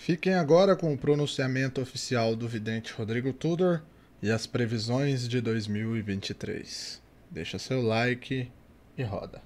Fiquem agora com o pronunciamento oficial do vidente Rodrigo Tudor e as previsões de 2023. Deixa seu like e roda.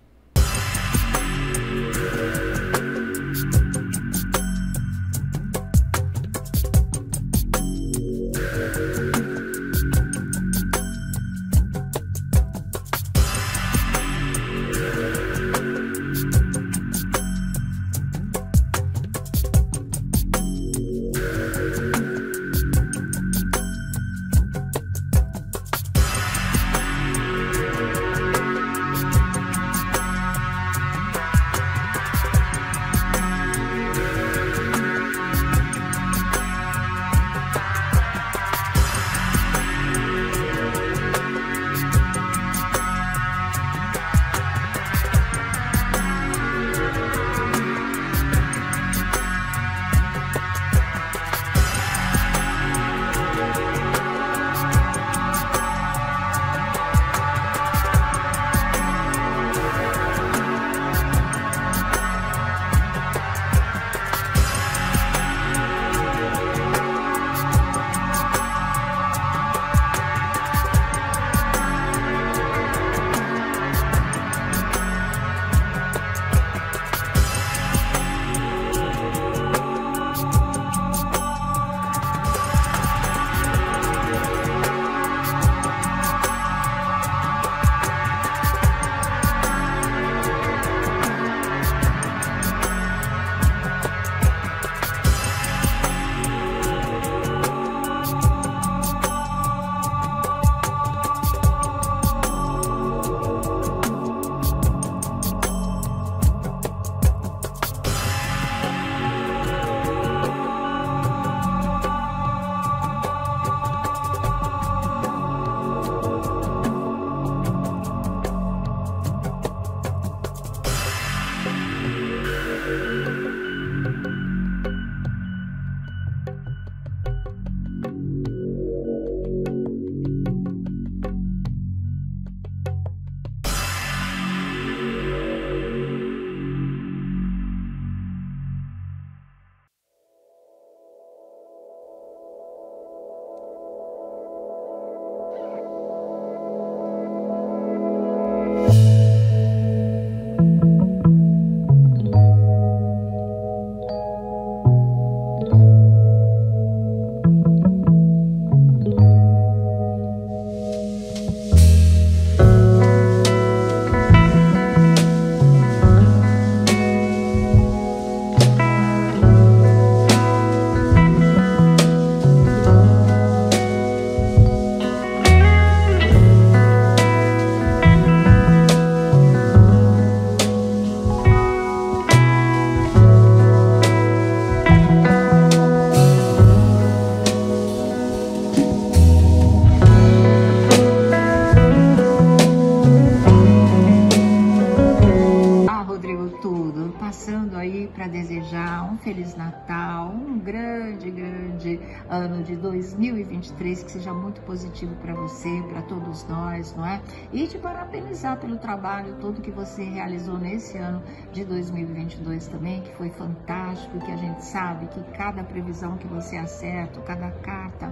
Para desejar um Feliz Natal, um grande ano de 2023, que seja muito positivo para você, para todos nós, não é? E te parabenizar pelo trabalho todo que você realizou nesse ano de 2022 também, que foi fantástico, e que a gente sabe que cada previsão que você acerta, cada carta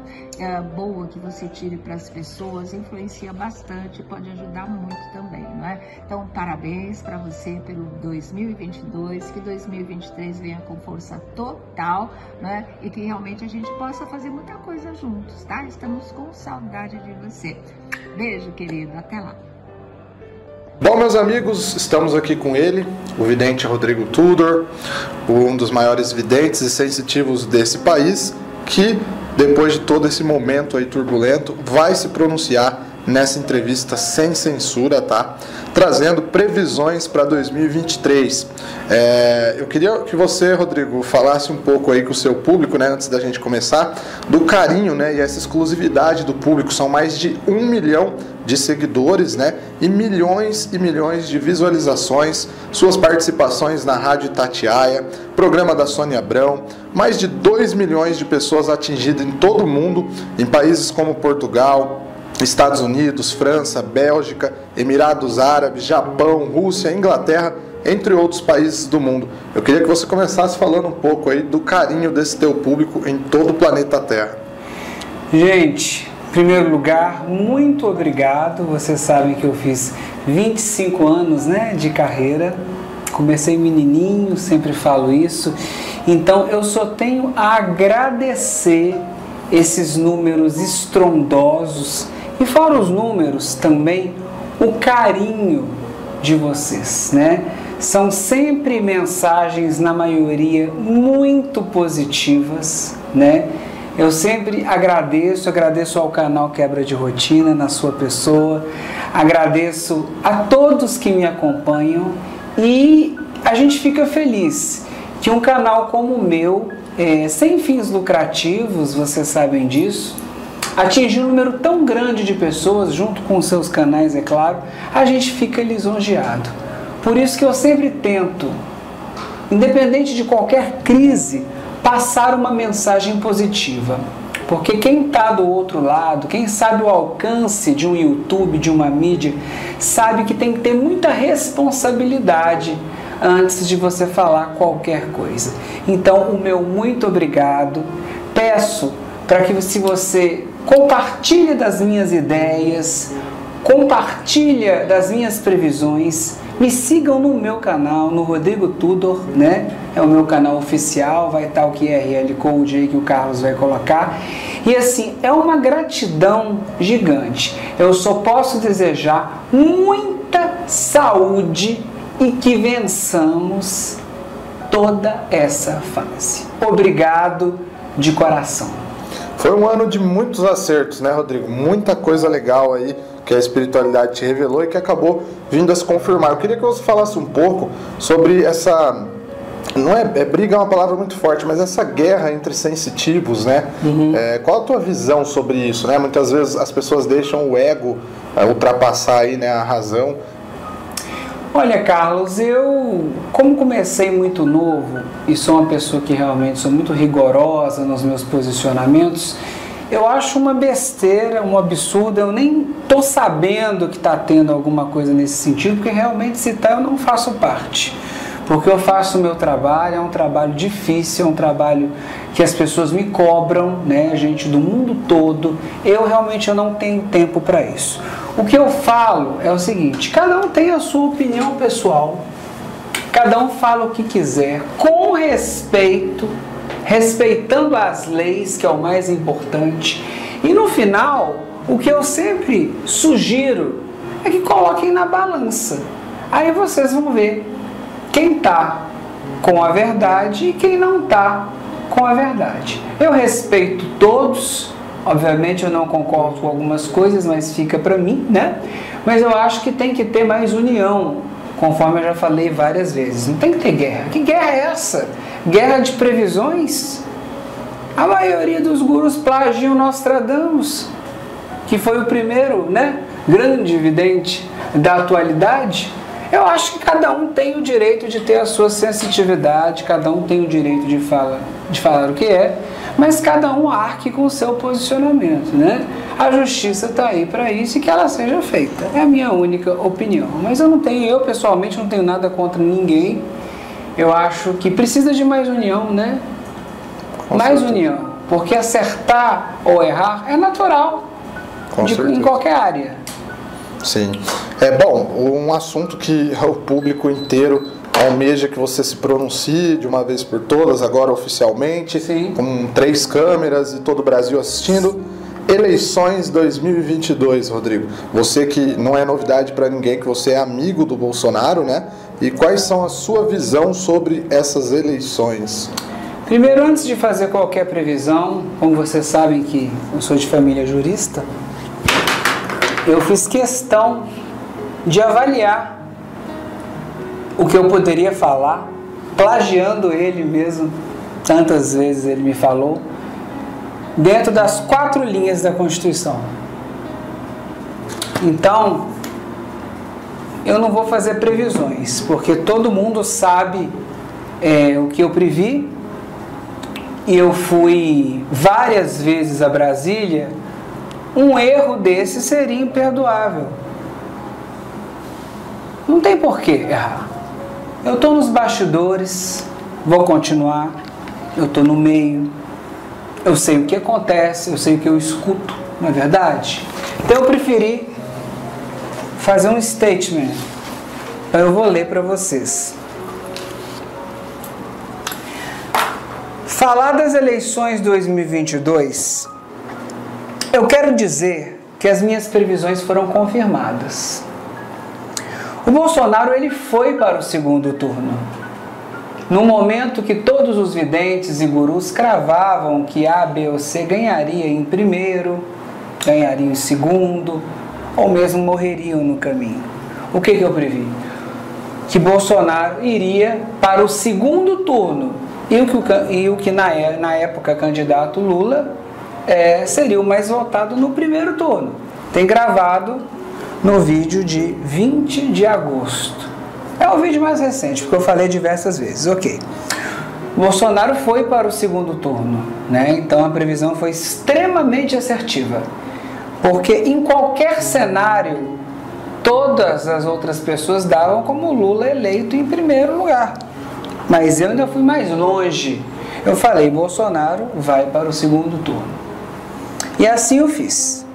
boa que você tire para as pessoas, influencia bastante, pode ajudar muito também, não é? Então, parabéns para você pelo 2022, que 2023 venha com força total, né? E que realmente a gente possa fazer muita coisa juntos, tá? Estamos com saudade de você. Beijo, querido. Até lá. Bom, meus amigos, estamos aqui com ele, o vidente Rodrigo Tudor, um dos maiores videntes e sensitivos desse país, que depois de todo esse momento aí turbulento, vai se pronunciar nessa entrevista sem censura, tá? Trazendo previsões para 2023. Eu queria que você, Rodrigo, falasse um pouco aí com o seu público, né, antes da gente começar, do carinho, né, e essa exclusividade do público. São mais de 1 milhão de seguidores, né, e milhões de visualizações, suas participações na Rádio Itatiaia, programa da Sônia Abrão, mais de 2 milhões de pessoas atingidas em todo o mundo, em países como Portugal, Estados Unidos, França, Bélgica, Emirados Árabes, Japão, Rússia, Inglaterra entre outros países do mundo. Eu queria que você começasse falando um pouco aí do carinho desse teu público em todo o planeta Terra. Gente, em primeiro lugar, muito obrigado. Vocês sabem que eu fiz 25 anos, né, de carreira. Comecei menininho, sempre falo isso. Então eu só tenho a agradecer esses números estrondosos e fora os números também o carinho de vocês, né? São sempre mensagens, na maioria, muito positivas, né? Eu sempre agradeço ao canal Quebra de Rotina, na sua pessoa, agradeço a todos que me acompanham e a gente fica feliz que um canal como o meu, sem fins lucrativos, vocês sabem disso, atingir um número tão grande de pessoas, junto com os seus canais, é claro, a gente fica lisonjeado. Por isso que eu sempre tento, independente de qualquer crise, passar uma mensagem positiva. Porque quem está do outro lado, quem sabe o alcance de um YouTube, de uma mídia, sabe que tem que ter muita responsabilidade antes de você falar qualquer coisa. Então, o meu muito obrigado. Peço para que, se você compartilhe das minhas ideias, compartilha das minhas previsões, me sigam no meu canal, no Rodrigo Tudor, né? É o meu canal oficial, vai estar o QRL Code aí que o Carlos vai colocar. E assim, é uma gratidão gigante. Eu só posso desejar muita saúde e que vençamos toda essa fase. Obrigado de coração. Foi um ano de muitos acertos, né, Rodrigo? Muita coisa legal aí que a espiritualidade te revelou e que acabou vindo a se confirmar. Eu queria que você falasse um pouco sobre essa... Não é briga é uma palavra muito forte, mas essa guerra entre sensitivos, né? Qual a tua visão sobre isso, né? Muitas vezes as pessoas deixam o ego ultrapassar aí, né, a razão. Olha, Carlos, eu, como comecei muito novo e sou uma pessoa que realmente sou muito rigorosa nos meus posicionamentos, eu acho uma besteira, um absurdo, eu nem estou sabendo que está tendo alguma coisa nesse sentido, porque realmente se está eu não faço parte. Porque eu faço o meu trabalho, é um trabalho difícil, é um trabalho que as pessoas me cobram, né, gente do mundo todo, eu não tenho tempo para isso. O que eu falo é o seguinte, cada um tem a sua opinião pessoal, cada um fala o que quiser, com respeito, respeitando as leis, que é o mais importante, e no final, o que eu sempre sugiro é que coloquem na balança, aí vocês vão ver quem está com a verdade e quem não está com a verdade. Eu respeito todos, obviamente eu não concordo com algumas coisas, mas fica para mim, né? Mas eu acho que tem que ter mais união, conforme eu já falei várias vezes. Não tem que ter guerra. Que guerra é essa? Guerra de previsões? A maioria dos gurus plagiam Nostradamus, que foi o primeiro, né, grande vidente da atualidade. Eu acho que cada um tem o direito de ter a sua sensitividade, cada um tem o direito de falar o que é, mas cada um arque com o seu posicionamento, né? A justiça está aí para isso e que ela seja feita. É a minha única opinião. Mas eu pessoalmente não tenho nada contra ninguém. Eu acho que precisa de mais união, né? Mais união. Porque acertar ou errar é natural em qualquer área. Sim. Bom, um assunto que o público inteiro almeja que você se pronuncie de uma vez por todas, agora oficialmente, sim, com 3 câmeras e todo o Brasil assistindo. Eleições 2022, Rodrigo. Você que não é novidade para ninguém que você é amigo do Bolsonaro, né? E quais são a sua visão sobre essas eleições? Primeiro, antes de fazer qualquer previsão, como vocês sabem que eu sou de família jurista, eu fiz questão de avaliar o que eu poderia falar, plagiando ele mesmo, tantas vezes ele me falou, dentro das 4 linhas da Constituição. Então, eu não vou fazer previsões, porque todo mundo sabe o que eu previ, e eu fui várias vezes a Brasília. Um erro desse seria imperdoável. Não tem por que errar. eu estou nos bastidores, vou continuar, eu estou no meio, eu sei o que acontece, eu sei o que eu escuto, não é verdade? Então eu preferi fazer um statement, eu vou ler para vocês. Falar das eleições 2022, eu quero dizer que as minhas previsões foram confirmadas. O Bolsonaro ele foi para o segundo turno. No momento que todos os videntes e gurus cravavam que A, B ou C ganharia em primeiro, ganharia em segundo, ou mesmo morreriam no caminho. O que eu previ? Que Bolsonaro iria para o segundo turno e o que na época candidato Lula seria o mais votado no primeiro turno. Tem gravado no vídeo de 20 de agosto. É o vídeo mais recente, porque eu falei diversas vezes. Ok. Bolsonaro foi para o segundo turno, né? Então a previsão foi extremamente assertiva. Porque em qualquer cenário, todas as outras pessoas davam como Lula eleito em primeiro lugar. Mas eu ainda fui mais longe. Eu falei, Bolsonaro vai para o segundo turno. E assim eu fiz.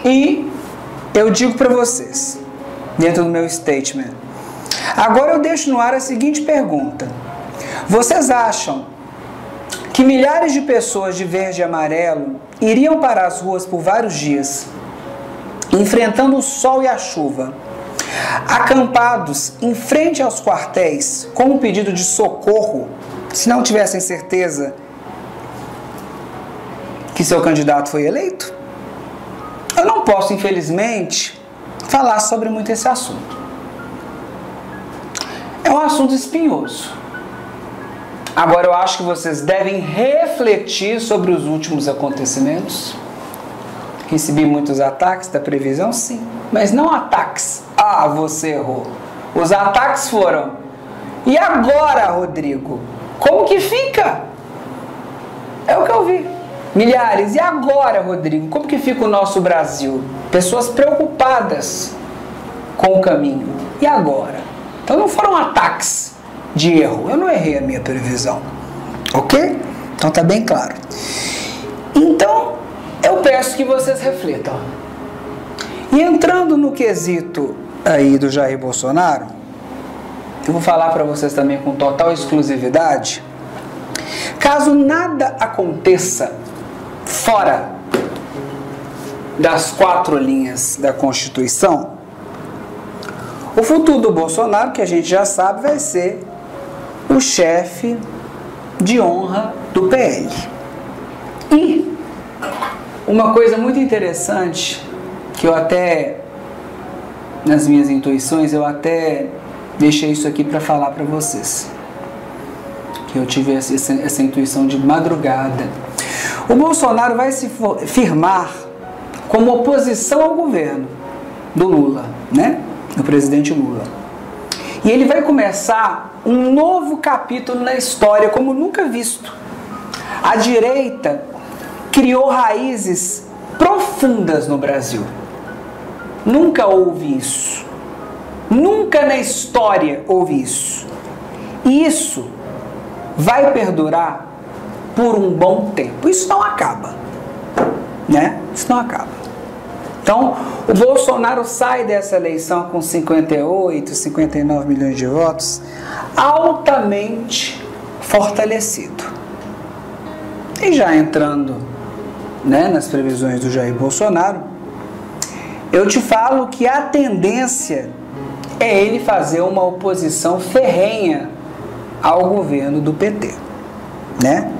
E eu digo para vocês, dentro do meu statement, agora eu deixo no ar a seguinte pergunta. Vocês acham que milhares de pessoas de verde e amarelo iriam para as ruas por vários dias, enfrentando o sol e a chuva, acampados em frente aos quartéis com um pedido de socorro, se não tivessem certeza que seu candidato foi eleito? Eu não posso, infelizmente, falar sobre muito esse assunto. É um assunto espinhoso. Agora eu acho que vocês devem refletir sobre os últimos acontecimentos. Recebi muitos ataques da previsão, sim, mas não ataques. Ah, você errou. Os ataques foram: e agora, Rodrigo? Como que fica? É o que eu vi. Milhares. E agora, Rodrigo? Como que fica o nosso Brasil? Pessoas preocupadas com o caminho. E agora? Então não foram ataques de erro. Eu não errei a minha previsão. Ok? Então tá bem claro. Então, eu peço que vocês reflitam. E entrando no quesito aí do Jair Bolsonaro, eu vou falar para vocês também com total exclusividade. Caso nada aconteça fora das 4 linhas da Constituição, o futuro do Bolsonaro, que a gente já sabe, vai ser o chefe de honra do PL. E uma coisa muito interessante, que eu até, nas minhas intuições, eu até deixei isso aqui para falar para vocês, que eu tive essa intuição de madrugada. O Bolsonaro vai se firmar como oposição ao governo do Lula, né? Do presidente Lula. E ele vai começar um novo capítulo na história, como nunca visto. A direita criou raízes profundas no Brasil. Nunca houve isso. Nunca na história houve isso. E isso vai perdurar por um bom tempo. Isso não acaba, né? Isso não acaba. Então, o Bolsonaro sai dessa eleição com 58, 59 milhões de votos, altamente fortalecido. E já entrando, né, nas previsões do Jair Bolsonaro, eu te falo que a tendência é ele fazer uma oposição ferrenha ao governo do PT, né?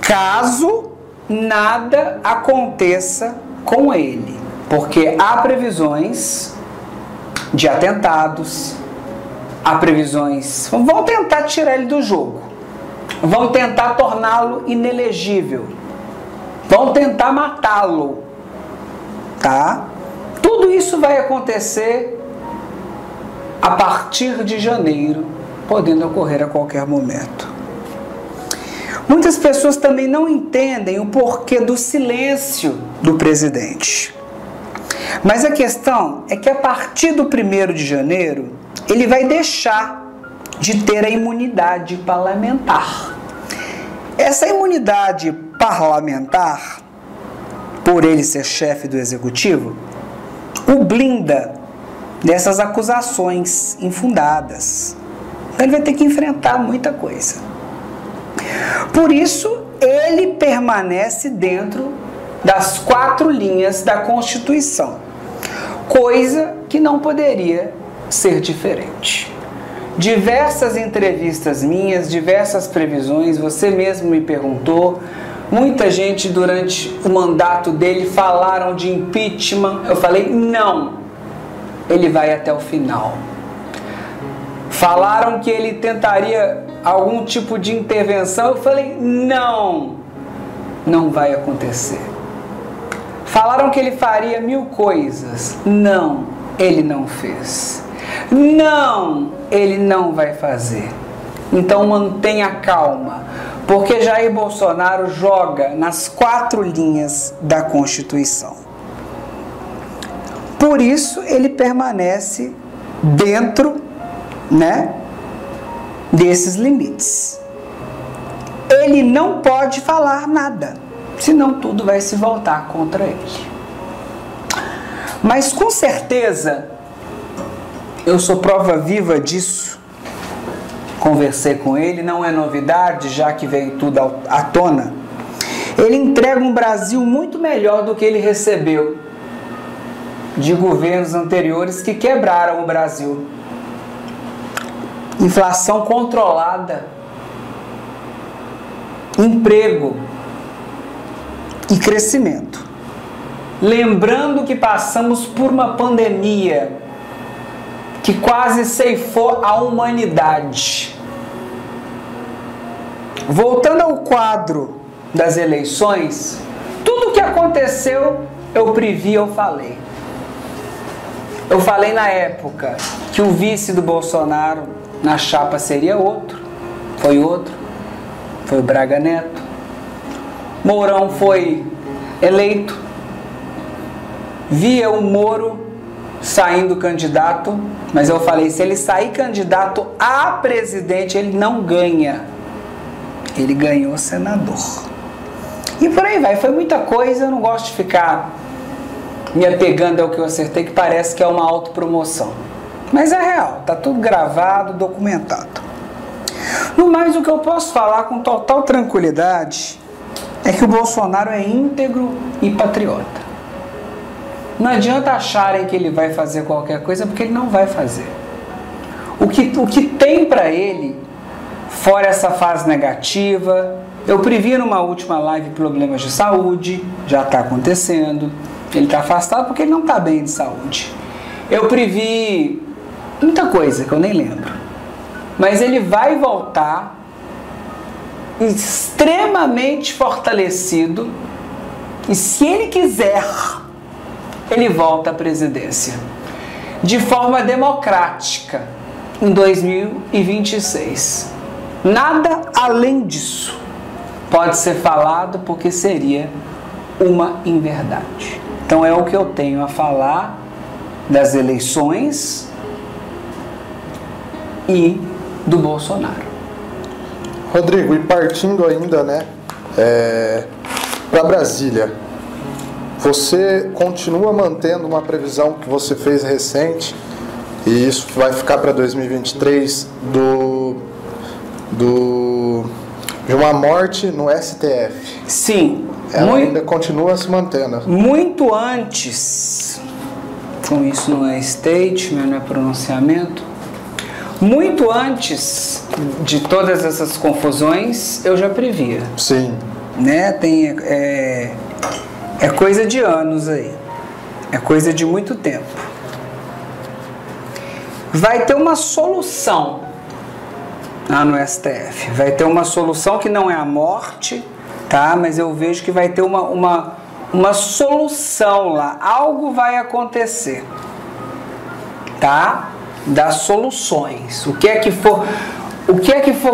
Caso nada aconteça com ele, porque há previsões de atentados, há previsões, vão tentar tirar ele do jogo, vão tentar torná-lo inelegível, vão tentar matá-lo, tá? Tudo isso vai acontecer a partir de janeiro, podendo ocorrer a qualquer momento. Muitas pessoas também não entendem o porquê do silêncio do presidente. Mas a questão é que a partir do 1º de janeiro, ele vai deixar de ter a imunidade parlamentar. Essa imunidade parlamentar, por ele ser chefe do executivo, o blinda dessas acusações infundadas. Ele vai ter que enfrentar muita coisa. Por isso, ele permanece dentro das 4 linhas da Constituição, coisa que não poderia ser diferente. Diversas entrevistas minhas, diversas previsões, você mesmo me perguntou, muita gente durante o mandato dele falaram de impeachment, eu falei não, ele vai até o final. Falaram que ele tentaria algum tipo de intervenção, eu falei não, não vai acontecer. Falaram que ele faria 1000 coisas, não, ele não fez. Não, ele não vai fazer. Então mantenha calma, porque Jair Bolsonaro joga nas 4 linhas da Constituição. Por isso ele permanece dentro, desses limites. Ele não pode falar nada, senão tudo vai se voltar contra ele. Mas com certeza, eu sou prova viva disso. Conversei com ele, não é novidade, já que veio tudo à tona. Ele entrega um Brasil muito melhor do que ele recebeu de governos anteriores que quebraram o Brasil. Inflação controlada, emprego e crescimento. Lembrando que passamos por uma pandemia que quase ceifou a humanidade. Voltando ao quadro das eleições, tudo o que aconteceu eu previ, eu falei. Eu falei na época que o vice do Bolsonaro na chapa seria outro, foi o Braga Neto. Mourão foi eleito, via o Moro saindo candidato, mas eu falei, se ele sair candidato a presidente, ele não ganha. Ele ganhou senador. E por aí vai, foi muita coisa, eu não gosto de ficar me apegando ao que eu acertei, que parece que é uma autopromoção. Mas é real, tá tudo gravado, documentado. No mais, o que eu posso falar com total tranquilidade é que o Bolsonaro é íntegro e patriota. Não adianta acharem que ele vai fazer qualquer coisa, porque ele não vai fazer. O que tem para ele, fora essa fase negativa, eu previ numa última live problemas de saúde, já está acontecendo. Ele está afastado porque ele não está bem de saúde. Eu previ muita coisa que eu nem lembro. Mas ele vai voltar extremamente fortalecido e, se ele quiser, ele volta à presidência de forma democrática em 2026. Nada além disso pode ser falado, porque seria uma inverdade. Então é o que eu tenho a falar das eleições e do Bolsonaro. Rodrigo, e partindo ainda, para Brasília, você continua mantendo uma previsão que você fez recente, e isso vai ficar para 2023, de uma morte no STF? Sim. Ela ainda continua se mantendo. Muito antes, com isso não é statement, não é pronunciamento, muito antes de todas essas confusões, eu já previa. Sim. É coisa de anos aí. É coisa de muito tempo. Vai ter uma solução lá no STF. Vai ter uma solução que não é a morte, tá? Mas eu vejo que vai ter uma solução lá. Algo vai acontecer, tá? Das soluções. O que é que for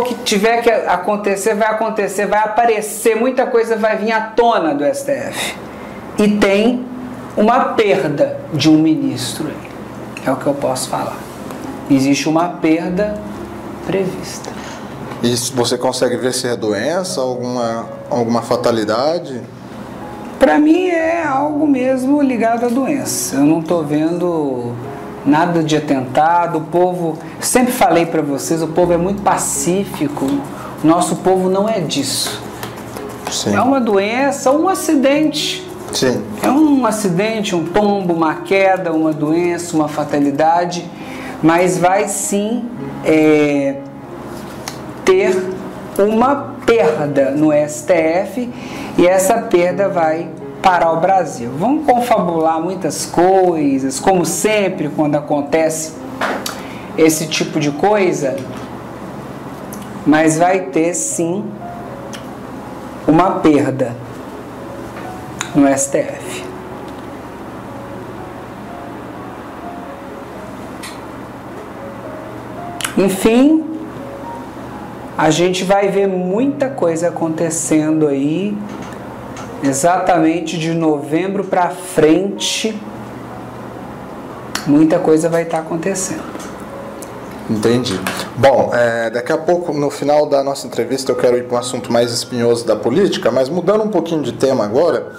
que tiver que acontecer, vai acontecer, vai aparecer, muita coisa vai vir à tona do STF. E tem uma perda de um ministro. É o que eu posso falar. Existe uma perda prevista. E você consegue ver se é doença, alguma fatalidade? Para mim é algo mesmo ligado à doença. Eu não estou vendo nada de atentado. O povo, sempre falei para vocês, o povo é muito pacífico. Nosso povo não é disso. Sim. É uma doença, um acidente. Sim. É um acidente, um tombo, uma queda, uma doença, uma fatalidade, mas vai sim ter uma perda no STF e essa perda vai parar o Brasil. Vamos confabular muitas coisas, como sempre quando acontece esse tipo de coisa, mas vai ter sim uma perda no STF. Enfim, a gente vai ver muita coisa acontecendo aí, exatamente de novembro para frente, muita coisa vai estar acontecendo. Entendi. Bom, daqui a pouco, no final da nossa entrevista, eu quero ir para um assunto mais espinhoso da política, mas mudando um pouquinho de tema agora,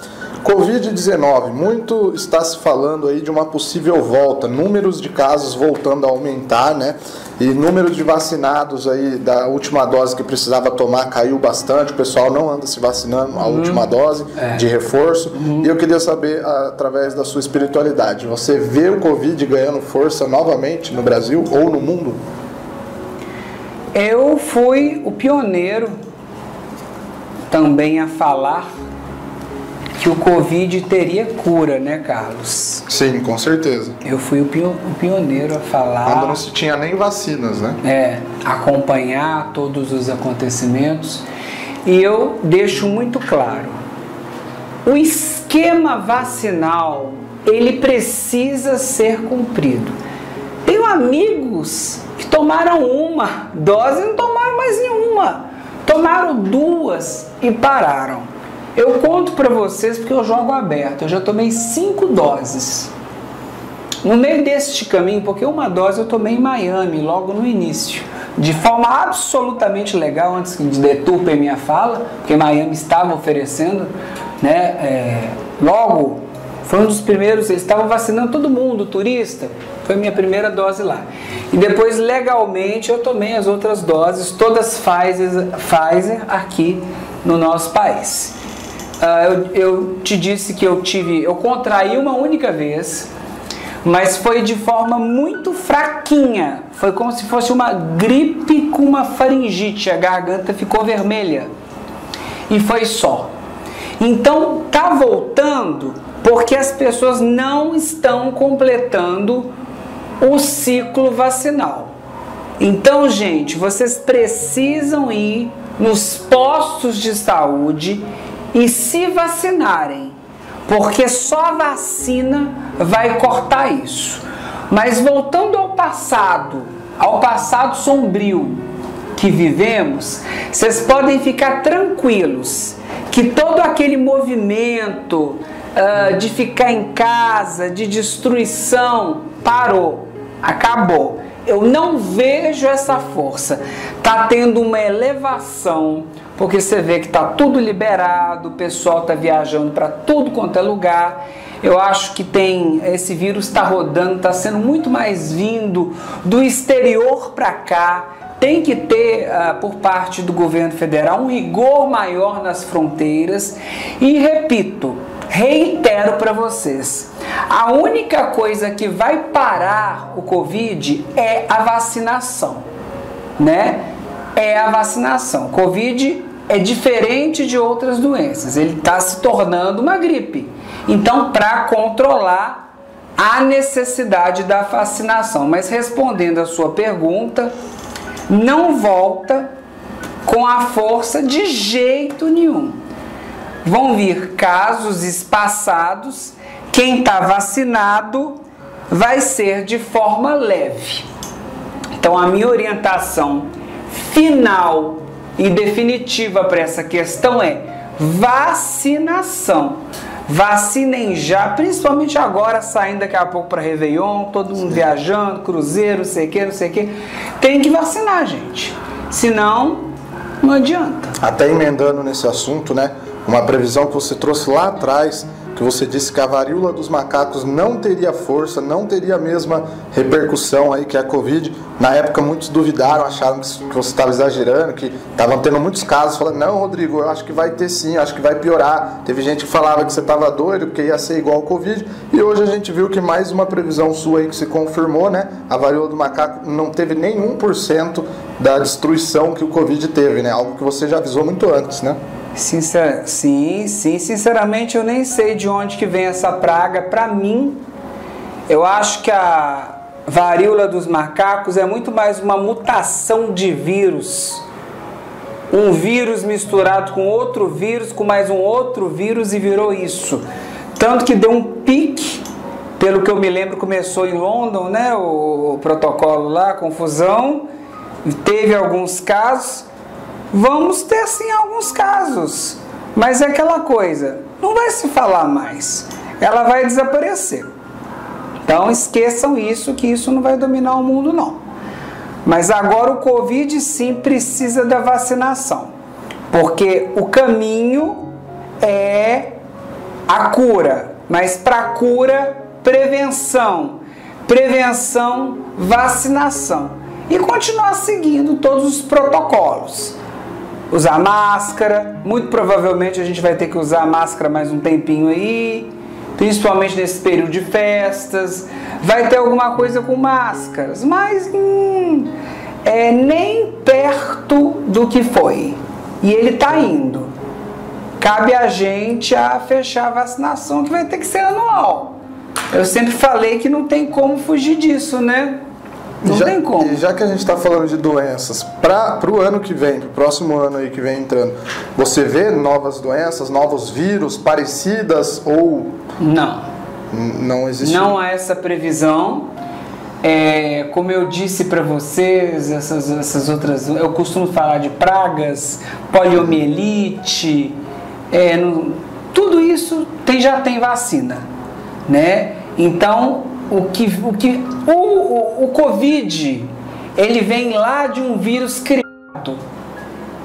Covid-19, muito está se falando aí de uma possível volta, números de casos voltando a aumentar, né? E número de vacinados aí da última dose que precisava tomar caiu bastante, o pessoal não anda se vacinando a última dose de reforço. E eu queria saber, através da sua espiritualidade, você vê o Covid ganhando força novamente no Brasil ou no mundo? Eu fui o pioneiro também a falar que o Covid teria cura, né, Carlos? Sim, com certeza. Eu fui o pioneiro a falar. Quando não se tinha nem vacinas, né? Acompanhar todos os acontecimentos. E eu deixo muito claro, o esquema vacinal, ele precisa ser cumprido. Tenho amigos que tomaram uma dose e não tomaram mais nenhuma. Tomaram 2 e pararam. Eu conto para vocês porque eu jogo aberto. Eu já tomei 5 doses. No meio deste caminho, porque uma dose eu tomei em Miami, logo no início. De forma absolutamente legal, antes de deturpem minha fala, porque Miami estava oferecendo, né? Logo, foi um dos primeiros, eles estavam vacinando todo mundo, turista. Foi minha primeira dose lá. E depois, legalmente, eu tomei as outras doses, todas Pfizer aqui no nosso país. Eu te disse que eu contraí uma única vez, mas foi de forma muito fraquinha. Foi como se fosse uma gripe com uma faringite, a garganta ficou vermelha. E foi só. Então, tá voltando porque as pessoas não estão completando o ciclo vacinal. Então, gente, vocês precisam ir nos postos de saúde e se vacinarem, porque só a vacina vai cortar isso. Mas voltando ao passado sombrio que vivemos, vocês podem ficar tranquilos que todo aquele movimento de ficar em casa, de destruição, parou, acabou. Eu não vejo essa força. Está tendo uma elevação, porque você vê que está tudo liberado, o pessoal está viajando para tudo quanto é lugar. Eu acho que esse vírus está rodando, está sendo muito mais vindo do exterior para cá. Tem que ter, por parte do governo federal, um rigor maior nas fronteiras. E reitero para vocês, a única coisa que vai parar o Covid é a vacinação, né? É a vacinação. Covid é diferente de outras doenças, ele está se tornando uma gripe. Então, para controlar, há necessidade da vacinação. Mas respondendo a sua pergunta, não volta com a força de jeito nenhum. Vão vir casos espaçados, quem está vacinado vai ser de forma leve. Então, a minha orientação final e definitiva para essa questão é vacinação. Vacinem já, principalmente agora, saindo daqui a pouco para Réveillon, todo mundo viajando, cruzeiro, não sei o que. Tem que vacinar, gente. Senão, não adianta. Até emendando nesse assunto, né? Uma previsão que você trouxe lá atrás, que você disse que a varíola dos macacos não teria força, não teria a mesma repercussão aí que a Covid. Na época muitos duvidaram, acharam que você estava exagerando, que estavam tendo muitos casos, falando, não, Rodrigo, eu acho que vai ter sim, eu acho que vai piorar. Teve gente que falava que você estava doido, porque ia ser igual ao Covid, e hoje a gente viu que mais uma previsão sua aí que se confirmou, né? A varíola do macaco não teve nem 1% da destruição que o Covid teve, né? Algo que você já avisou muito antes, né? Sim, sinceramente eu nem sei de onde que vem essa praga. Para mim, eu acho que a varíola dos macacos é muito mais uma mutação de vírus. Um vírus misturado com outro vírus, com mais um outro vírus e virou isso. Tanto que deu um pique, pelo que eu me lembro, começou em London, né? O protocolo lá, a confusão, teve alguns casos. Vamos ter sim alguns casos, mas é aquela coisa, não vai se falar mais, ela vai desaparecer. Então esqueçam isso, que isso não vai dominar o mundo não. Mas agora o Covid sim precisa da vacinação, porque o caminho é a cura, mas para cura, prevenção, vacinação e continuar seguindo todos os protocolos. Usar máscara, muito provavelmente a gente vai ter que usar máscara mais um tempinho aí, principalmente nesse período de festas. Vai ter alguma coisa com máscaras, mas nem perto do que foi. E ele está indo. Cabe a gente a fechar a vacinação, que vai ter que ser anual. Eu sempre falei que não tem como fugir disso, né? Não tem como. E já que a gente está falando de doenças, para o ano que vem, para o próximo ano aí que vem entrando, você vê novas doenças, novos vírus parecidas ou... Não. Não existe? Não há essa previsão. Como eu disse para vocês, essas outras... Eu costumo falar de pragas, poliomielite, tudo isso já tem vacina, né? Então... O Covid, ele vem lá de um vírus criado,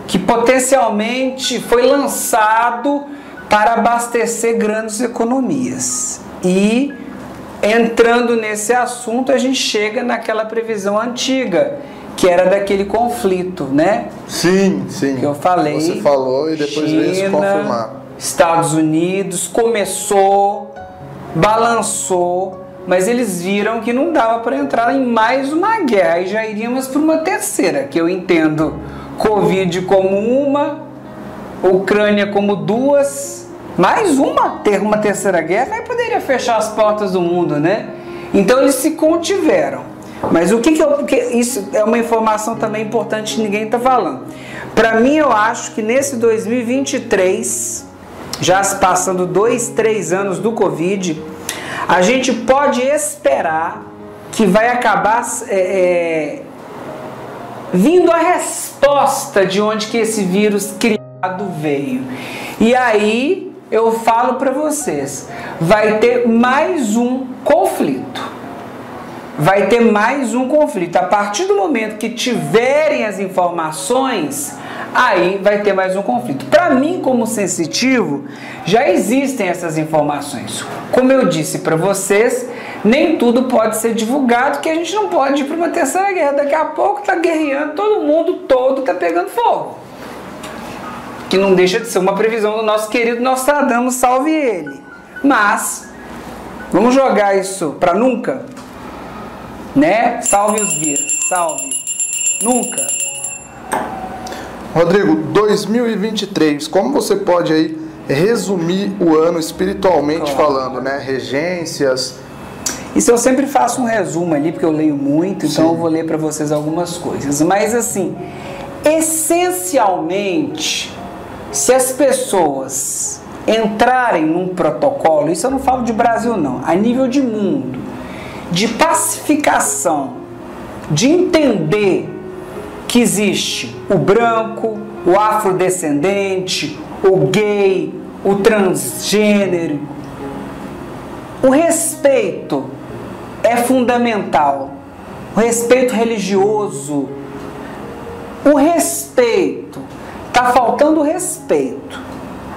que potencialmente foi lançado para abastecer grandes economias. E entrando nesse assunto, a gente chega naquela previsão antiga, que era daquele conflito, né? Sim. Que eu falei. Você falou e depois China, veio se confirmar. Estados Unidos, começou, balançou, mas eles viram que não dava para entrar em mais uma guerra e já iríamos para uma terceira, que eu entendo Covid como uma, Ucrânia como duas, mais uma terceira guerra, aí poderia fechar as portas do mundo, né? Então eles se contiveram. Mas porque isso é uma informação também importante que ninguém está falando. Para mim, eu acho que nesse 2023, já se passando 2-3 anos do Covid, a gente pode esperar que vai acabar vindo a resposta de onde que esse vírus criado veio. E aí eu falo para vocês, vai ter mais um conflito. Vai ter mais um conflito. A partir do momento que tiverem as informações, aí vai ter mais um conflito. Para mim, como sensitivo, já existem essas informações. Como eu disse para vocês, nem tudo pode ser divulgado, que a gente não pode ir para uma terceira guerra. Daqui a pouco tá guerreando, todo mundo todo tá pegando fogo. Que não deixa de ser uma previsão do nosso querido Nostradamus, salve ele. Mas, vamos jogar isso para nunca? Né? Salve os vírus, salve. Nunca. Rodrigo, 2023, como você pode aí resumir o ano espiritualmente falando, né? Regências. Isso eu sempre faço um resumo ali, porque eu leio muito, então eu vou ler para vocês algumas coisas. Mas assim, essencialmente, se as pessoas entrarem num protocolo, isso eu não falo de Brasil não, a nível de mundo, de pacificação, de entender que existe o branco, o afrodescendente, o gay, o transgênero. O respeito é fundamental. O respeito religioso. O respeito. Está faltando respeito.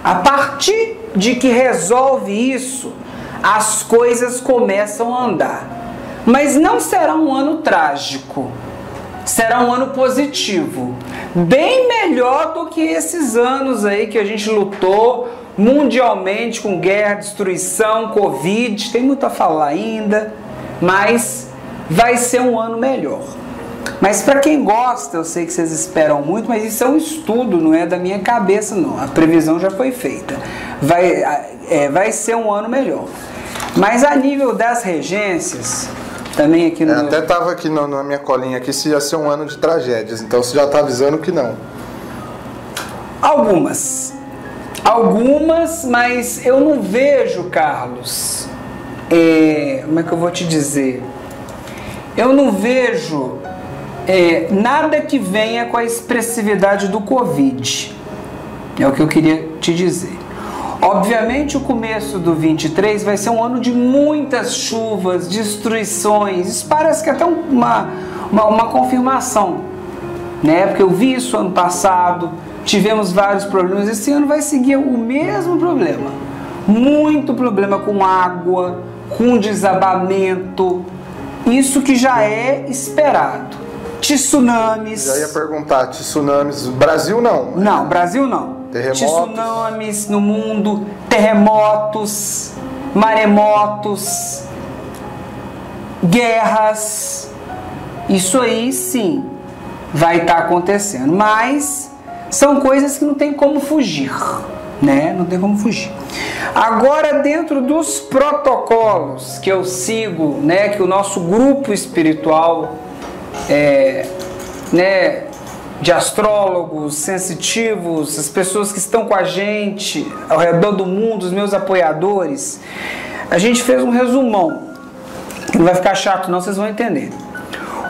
A partir de que resolve isso, as coisas começam a andar. Mas não será um ano trágico. Será um ano positivo. Bem melhor do que esses anos aí que a gente lutou mundialmente com guerra, destruição, Covid. Tem muito a falar ainda, mas vai ser um ano melhor. Mas para quem gosta, eu sei que vocês esperam muito, mas isso é um estudo, não é da minha cabeça não. A previsão já foi feita. Vai ser um ano melhor. Mas a nível das regências, também aqui no... Até estava aqui na minha colinha aqui se ia ser um ano de tragédias, então você já está avisando que não. Algumas, mas eu não vejo, Carlos, como é que eu vou te dizer? Eu não vejo nada que venha com a expressividade do Covid, é o que eu queria te dizer. Obviamente o começo do 23 vai ser um ano de muitas chuvas, destruições, isso parece que é até uma confirmação, né? Porque eu vi isso ano passado, tivemos vários problemas, esse ano vai seguir o mesmo problema, muito problema com água, com desabamento, isso que já é esperado. Tsunamis. Já ia perguntar, tsunamis, Brasil não? Não, Brasil não. Terremotos. Tsunamis no mundo, terremotos, maremotos, guerras, isso aí sim vai estar acontecendo, mas são coisas que não tem como fugir, né? Não tem como fugir. Agora, dentro dos protocolos que eu sigo, né, que o nosso grupo espiritual né, de astrólogos, sensitivos, as pessoas que estão com a gente ao redor do mundo, os meus apoiadores, a gente fez um resumão. Não vai ficar chato não, vocês vão entender.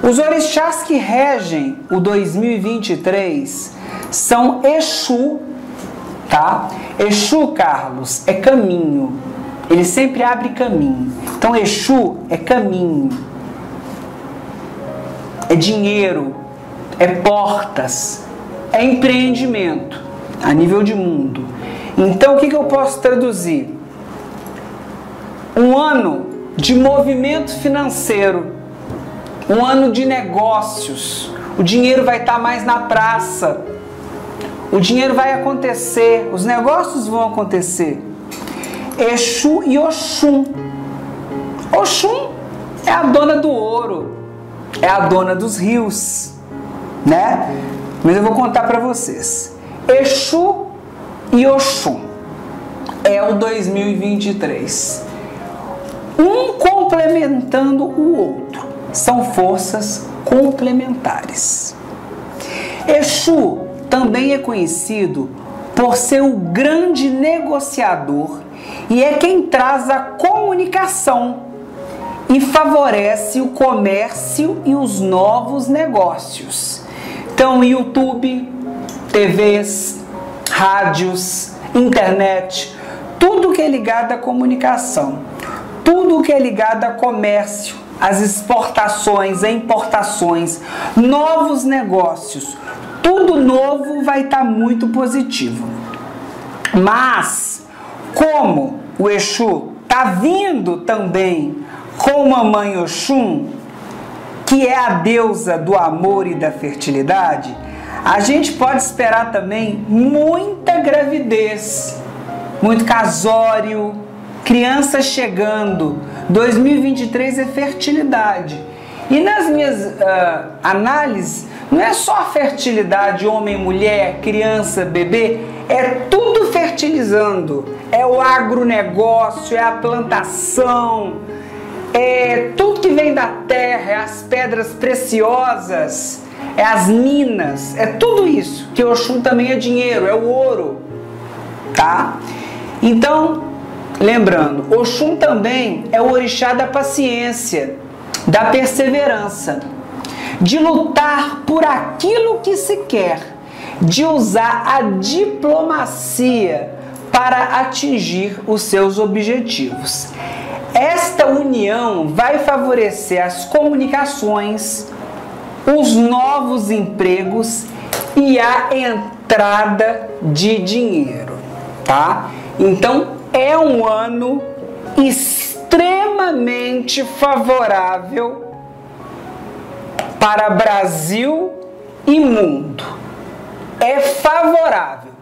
Os orixás que regem o 2023 são Exu, tá? Exu, Carlos, é caminho. Ele sempre abre caminho. Então Exu é caminho. É dinheiro, é portas, é empreendimento a nível de mundo. Então o que eu posso traduzir? Um ano de movimento financeiro, um ano de negócios. O dinheiro vai estar mais na praça, o dinheiro vai acontecer, os negócios vão acontecer. Exu e Oxum. Oxum é a dona do ouro, é a dona dos rios, né? Mas eu vou contar para vocês. Exu e Oxum é o 2023. Um complementando o outro. São forças complementares. Exu também é conhecido por ser o grande negociador e é quem traz a comunicação e favorece o comércio e os novos negócios. Então, YouTube, TVs, rádios, internet, tudo que é ligado à comunicação, tudo que é ligado a comércio, as exportações, importações, novos negócios, tudo novo vai estar muito positivo. Mas, como o Exu está vindo também com Mamãe Oxum, que é a deusa do amor e da fertilidade, a gente pode esperar também muita gravidez, muito casório, crianças chegando. 2023 é fertilidade. E nas minhas análises, não é só a fertilidade, homem, mulher, criança, bebê, é tudo fertilizando. É o agronegócio, é a plantação, é tudo que vem da terra, é as pedras preciosas, é as minas, é tudo isso. Que Oxum também é dinheiro, é o ouro, tá? Então, lembrando, Oxum também é o orixá da paciência, da perseverança, de lutar por aquilo que se quer, de usar a diplomacia para atingir os seus objetivos. Esta união vai favorecer as comunicações, os novos empregos e a entrada de dinheiro, tá? Então é um ano extremamente favorável para Brasil e mundo. É favorável.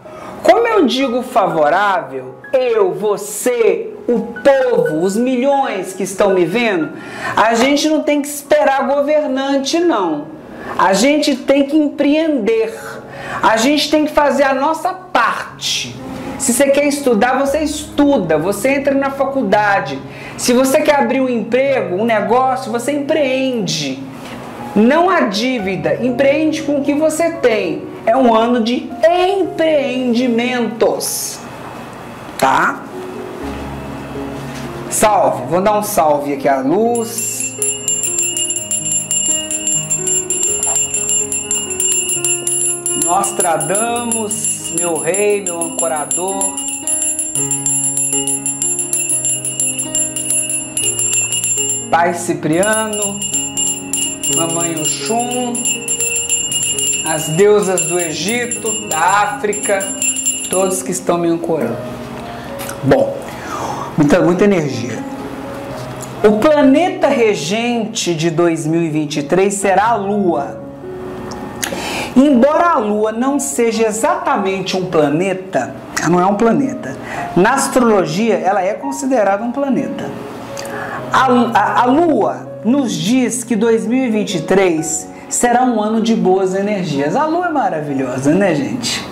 Como eu digo favorável, eu, você, o povo, os milhões que estão me vendo, a gente não tem que esperar governante, não. A gente tem que empreender. A gente tem que fazer a nossa parte. Se você quer estudar, você estuda, você entra na faculdade. Se você quer abrir um emprego, um negócio, você empreende. Não há dívida, empreende com o que você tem. É um ano de empreendimentos, tá? Salve, vou dar um salve aqui à luz. Nostradamus, meu rei, meu ancorador. Pai Cipriano, Mamãe Oxum, as deusas do Egito, da África, todos que estão me ancorando. Bom, muita energia. O planeta regente de 2023 será a Lua. Embora a Lua não seja exatamente um planeta, ela não é um planeta. Na astrologia, ela é considerada um planeta. A Lua nos diz que 2023 será um ano de boas energias. A Lua é maravilhosa, né, gente?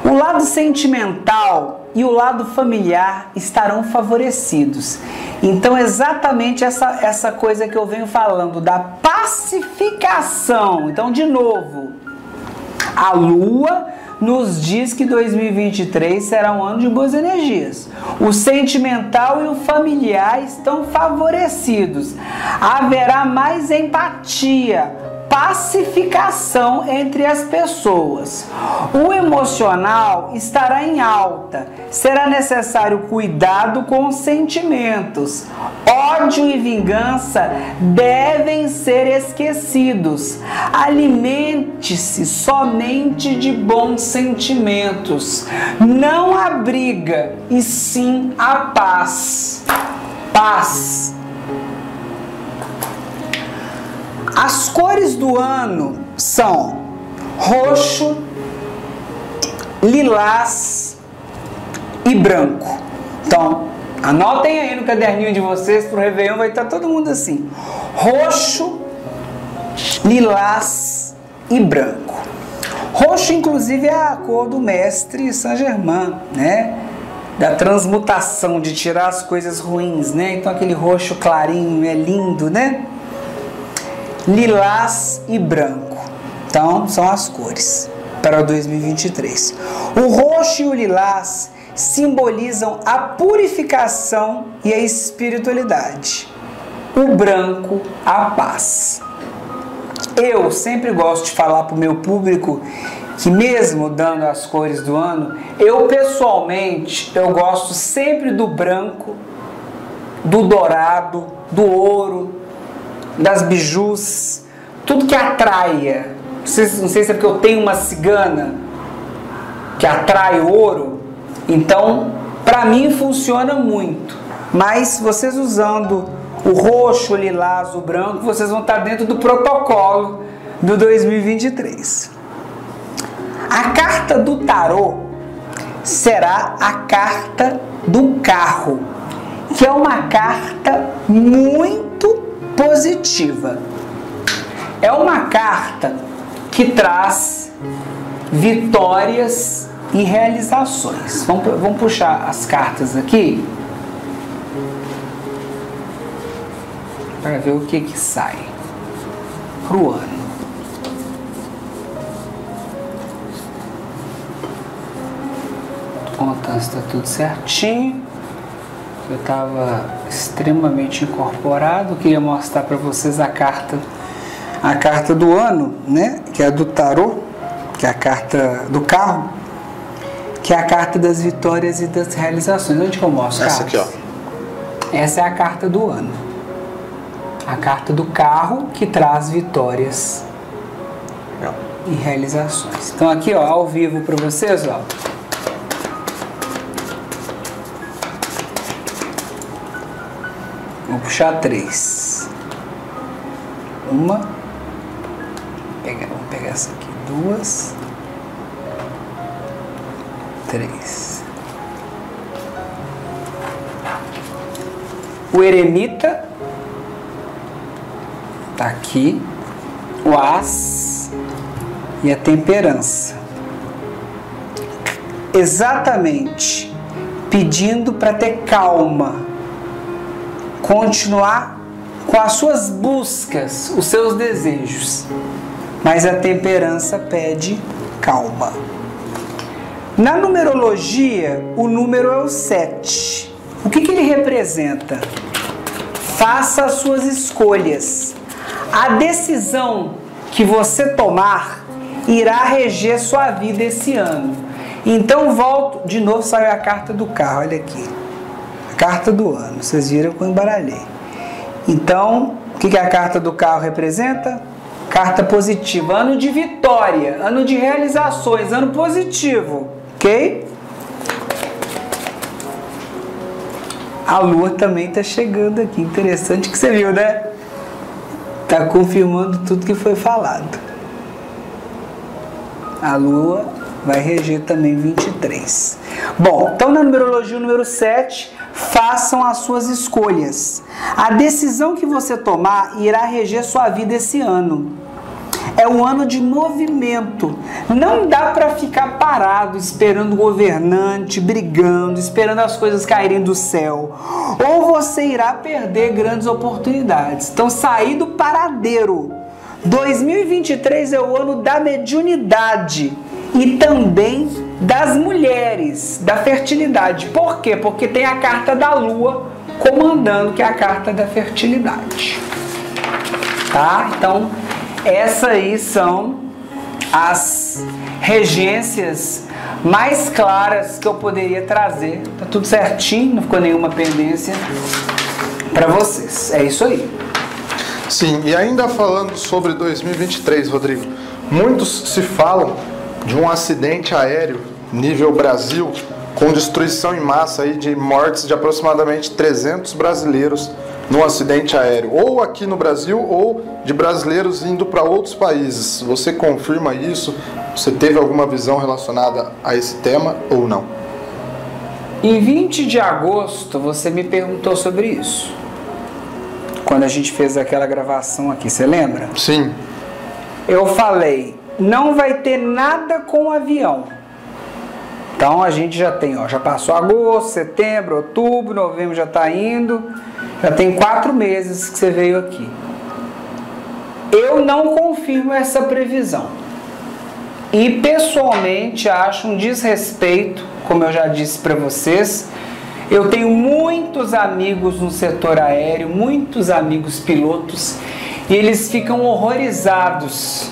O lado sentimental e o lado familiar estarão favorecidos. Então, exatamente essa coisa que eu venho falando, da pacificação. Então, de novo, a Lua nos diz que 2023 será um ano de boas energias. O sentimental e o familiar estão favorecidos. Haverá mais empatia, pacificação entre as pessoas. O emocional estará em alta. Será necessário cuidado com os sentimentos. Ódio e vingança devem ser esquecidos. Alimente-se somente de bons sentimentos. Não a briga, e sim a paz. Paz. As cores do ano são roxo, lilás e branco. Então, anotem aí no caderninho de vocês, pro Réveillon vai estar todo mundo assim. Roxo, lilás e branco. Roxo, inclusive, é a cor do mestre Saint-Germain, né? Da transmutação, de tirar as coisas ruins, né? Então, aquele roxo clarinho é lindo, né? Lilás e branco. Então, são as cores para 2023. O roxo e o lilás simbolizam a purificação e a espiritualidade. O branco, a paz. Eu sempre gosto de falar para o meu público que, mesmo dando as cores do ano, eu pessoalmente, eu gosto sempre do branco, do dourado, do ouro, das bijus, tudo que atraia. Não sei se é porque eu tenho uma cigana que atrai ouro, então para mim funciona muito. Mas vocês usando o roxo, o lilás, o branco, vocês vão estar dentro do protocolo do 2023. A carta do tarô será a carta do carro, que é uma carta muito positiva. É uma carta que traz vitórias e realizações. Vamos puxar as cartas aqui para ver o que sai pro ano. Contando se está tudo certinho. Eu estava extremamente incorporado. Queria mostrar para vocês a carta do ano, né? Que é a do tarô, que é a carta do carro, que é a carta das vitórias e das realizações. Onde que eu mostro, Essa aqui, ó. Essa é a carta do ano. A carta do carro que traz vitórias e realizações. Então aqui, ó, ao vivo para vocês, ó. Vou puxar 3. Uma. Vamos pegar essa aqui. 2. 3. O eremita tá aqui. O as e a temperança. Exatamente. Pedindo para ter calma. Continuar com as suas buscas, os seus desejos. Mas a temperança pede calma. Na numerologia, o número é o 7. O que ele representa? Faça as suas escolhas. A decisão que você tomar irá reger sua vida esse ano. Então volto, de novo saiu a carta do carro, olha aqui. A carta do ano, vocês viram que eu embaralhei. Então, o que a carta do carro representa? Carta positiva, ano de vitória, ano de realizações, ano positivo, ok? A lua também está chegando aqui, interessante que você viu, né? Está confirmando tudo que foi falado. A lua vai reger também 23. Bom, então na numerologia, o número 7, façam as suas escolhas. A decisão que você tomar irá reger sua vida esse ano. É um ano de movimento. Não dá para ficar parado esperando o governante, brigando, esperando as coisas caírem do céu. Ou você irá perder grandes oportunidades. Então, sair do paradeiro. 2023 é o ano da mediunidade e também das mulheres, da fertilidade. Por quê? Porque tem a carta da lua comandando, que é a carta da fertilidade. Tá? Então, essas aí são as regências mais claras que eu poderia trazer. Tá tudo certinho, não ficou nenhuma pendência para vocês. É isso aí. Sim, e ainda falando sobre 2023, Rodrigo, muitos se falam de um acidente aéreo nível Brasil, com destruição em massa aí de mortes de aproximadamente 300 brasileiros num acidente aéreo, ou aqui no Brasil, ou de brasileiros indo para outros países. Você confirma isso? Você teve alguma visão relacionada a esse tema ou não? Em 20 de agosto, você me perguntou sobre isso. Quando a gente fez aquela gravação aqui, você lembra? Sim. Eu falei, não vai ter nada com o avião. Então a gente já tem, ó, já passou agosto, setembro, outubro, novembro já está indo. Já tem 4 meses que você veio aqui. Eu não confirmo essa previsão. E pessoalmente acho um desrespeito, como eu já disse para vocês. Eu tenho muitos amigos no setor aéreo, muitos amigos pilotos, e eles ficam horrorizados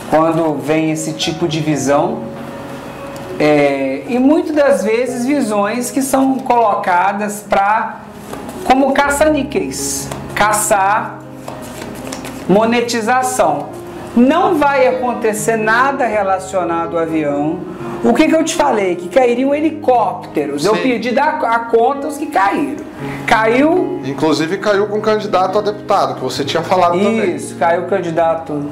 quando vem esse tipo de visão. E muitas das vezes visões que são colocadas como caça-níqueis, caçar monetização. Não vai acontecer nada relacionado ao avião. O que eu te falei? Que cairiam helicópteros. Sim. Eu pedi a conta os que caíram. Caiu... Inclusive caiu com candidato a deputado, que você tinha falado também. Isso, caiu candidato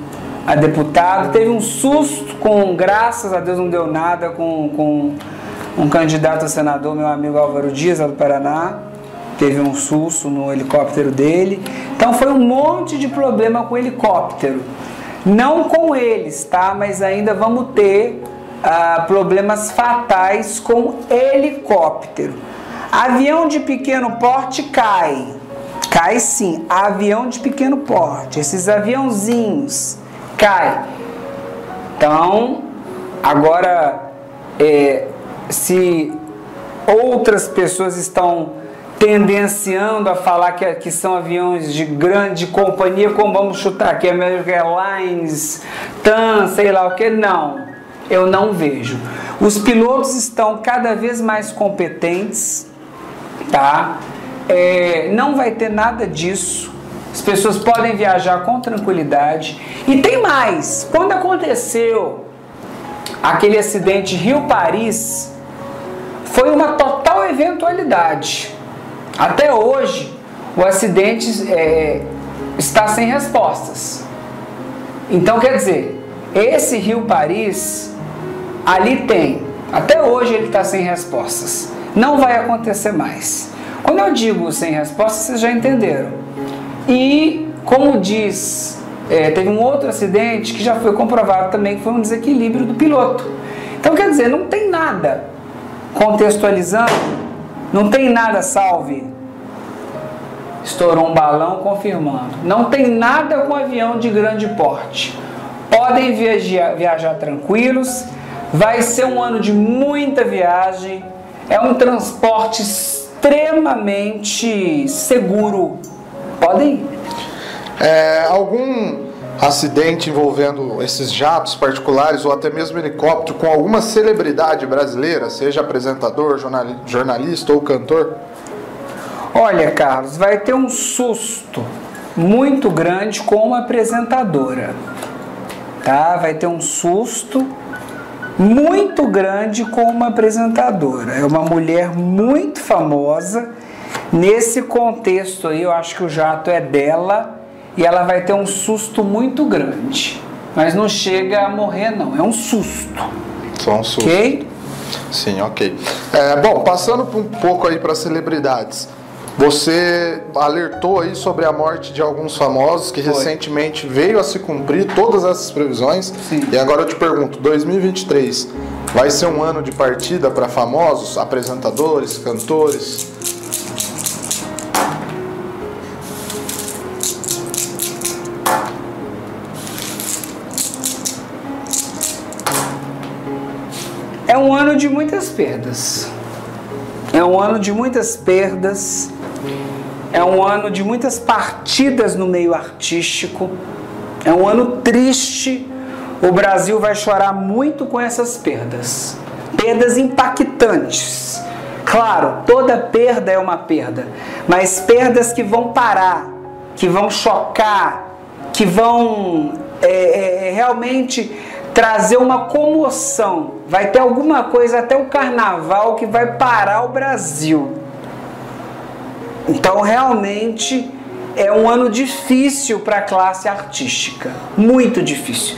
a deputado. Teve um susto graças a Deus não deu nada, com um candidato a senador, meu amigo Álvaro Dias, lá do Paraná. Teve um susto no helicóptero dele. Então foi um monte de problema com o helicóptero. Não com eles, tá? Mas ainda vamos ter problemas fatais com helicóptero. Avião de pequeno porte cai. Cai sim. Avião de pequeno porte. Esses aviãozinhos cai. Então, agora, se outras pessoas estão tendenciando a falar que são aviões de grande companhia, como vamos chutar aqui, American Airlines, TAM, sei lá o que, não, eu não vejo. Os pilotos estão cada vez mais competentes, tá? Não vai ter nada disso. As pessoas podem viajar com tranquilidade. E tem mais. Quando aconteceu aquele acidente Rio-Paris, foi uma total eventualidade. Até hoje, o acidente está sem respostas. Então, quer dizer, esse Rio-Paris, ali tem. Até hoje ele está sem respostas. Não vai acontecer mais. Quando eu digo sem respostas, vocês já entenderam. E, como diz, teve um outro acidente que já foi comprovado também que foi um desequilíbrio do piloto. Então, quer dizer, não tem nada, contextualizando, não tem nada, salve, estourou um balão confirmando, não tem nada com avião de grande porte. Podem viajar tranquilos, vai ser um ano de muita viagem, é um transporte extremamente seguro. Podem ir. Algum acidente envolvendo esses jatos particulares ou até mesmo helicóptero com alguma celebridade brasileira, seja apresentador, jornalista ou cantor? Olha, Carlos, vai ter um susto muito grande com uma apresentadora, tá? Vai ter um susto muito grande com uma apresentadora. É uma mulher muito famosa. Nesse contexto aí, eu acho que o jato é dela e ela vai ter um susto muito grande. Mas não chega a morrer, não. É um susto. Só um susto. Ok? Sim, ok. Bom, passando um pouco aí para celebridades. Você alertou aí sobre a morte de alguns famosos que recentemente veio a se cumprir todas essas previsões. Sim. E agora eu te pergunto, 2023 vai ser um ano de partida para famosos, apresentadores, cantores? É um ano de muitas perdas. É um ano de muitas perdas. É um ano de muitas partidas no meio artístico. É um ano triste. O Brasil vai chorar muito com essas perdas. Perdas impactantes. Claro, toda perda é uma perda. Mas perdas que vão parar, que vão chocar, que vão realmente trazer uma comoção. Vai ter alguma coisa até o carnaval que vai parar o Brasil. Então realmente é um ano difícil para a classe artística, muito difícil.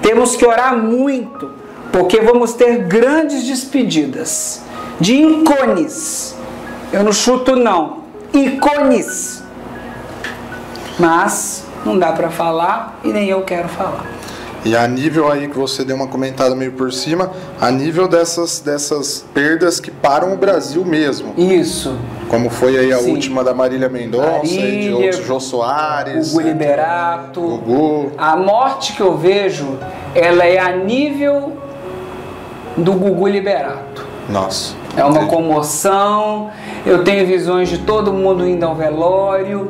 Temos que orar muito, porque vamos ter grandes despedidas de ícones. Eu não chuto não, ícones. Mas não dá para falar e nem eu quero falar. E a nível aí que você deu uma comentada meio por cima, a nível dessas perdas que param o Brasil mesmo. Isso. Como foi aí a Sim. última da Marília Mendonça e de outros, Jô Soares, Gugu Liberato. Gugu. A morte que eu vejo, ela é a nível do Gugu Liberato. Nossa. É uma comoção, eu tenho visões de todo mundo indo ao velório.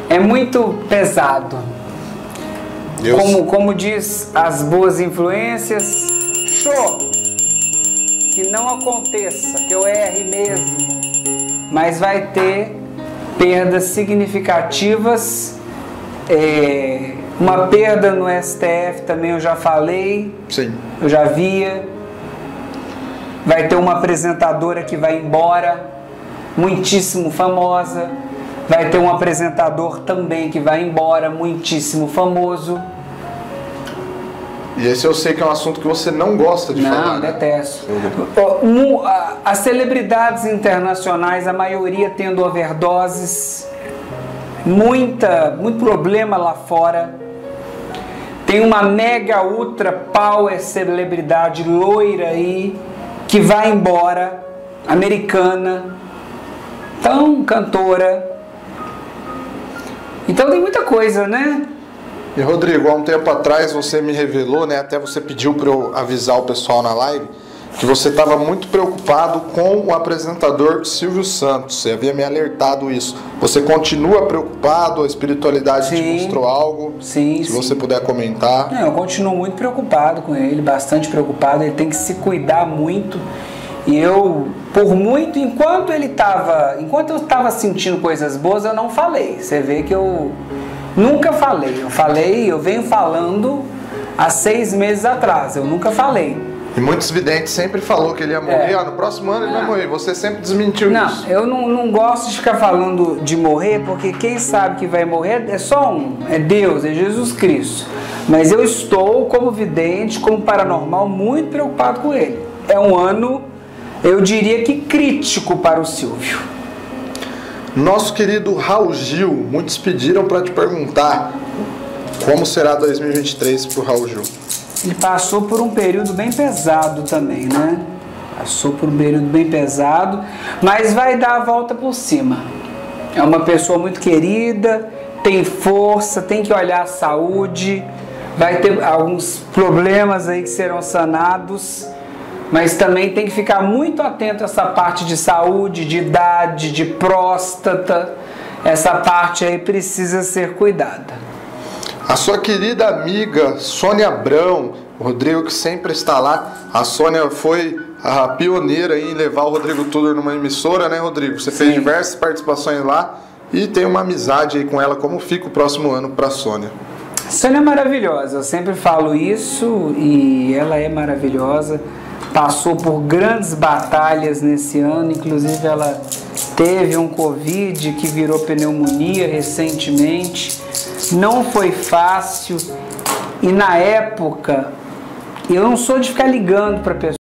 É muito pesado. Como diz as boas influências, show! Que não aconteça, que eu erre mesmo. Mas vai ter perdas significativas. Uma perda no STF também eu já falei. Sim. Eu já via. Vai ter uma apresentadora que vai embora, muitíssimo famosa. Vai ter um apresentador também que vai embora, muitíssimo famoso. E esse eu sei que é um assunto que você não gosta de falar. Não, detesto. As celebridades internacionais, a maioria tendo overdoses, muito problema lá fora. Tem uma mega ultra power celebridade loira aí, que vai embora, americana, tão cantora. Então tem muita coisa, né? E Rodrigo, há um tempo atrás você me revelou, né? Até você pediu para eu avisar o pessoal na live, que você estava muito preocupado com o apresentador Silvio Santos. Você havia me alertado isso. Você continua preocupado? A espiritualidade te mostrou algo? Sim, Se você puder comentar. Eu continuo muito preocupado com ele, bastante preocupado. Ele tem que se cuidar muito. E eu, enquanto eu estava sentindo coisas boas, eu não falei. Você vê que eu nunca falei. Eu venho falando há 6 meses atrás. Eu nunca falei. E muitos videntes sempre falou que ele ia morrer. No próximo ano ele vai morrer. Você sempre desmentiu isso. Não, eu não gosto de ficar falando de morrer, porque quem sabe que vai morrer é só um. É Deus, é Jesus Cristo. Mas eu estou, como vidente, como paranormal, muito preocupado com ele. É um ano, eu diria que crítico para o Silvio. Nosso querido Raul Gil, muitos pediram para te perguntar como será 2023 para o Raul Gil. Ele passou por um período bem pesado também, né? Passou por um período bem pesado, mas vai dar a volta por cima. É uma pessoa muito querida, tem força, tem que olhar a saúde, vai ter alguns problemas aí que serão sanados, mas também tem que ficar muito atento a essa parte de saúde, de idade, de próstata. Essa parte aí precisa ser cuidada. A sua querida amiga Sônia Abrão, o Rodrigo que sempre está lá. A Sônia foi a pioneira em levar o Rodrigo Tudor numa emissora, né, Rodrigo? Você fez diversas participações lá e tem uma amizade aí com ela. Como fica o próximo ano para a Sônia? Sônia é maravilhosa, eu sempre falo isso e ela é maravilhosa. Passou por grandes batalhas nesse ano, inclusive ela teve um Covid que virou pneumonia recentemente. Não foi fácil e na época eu não sou de ficar ligando para pessoa.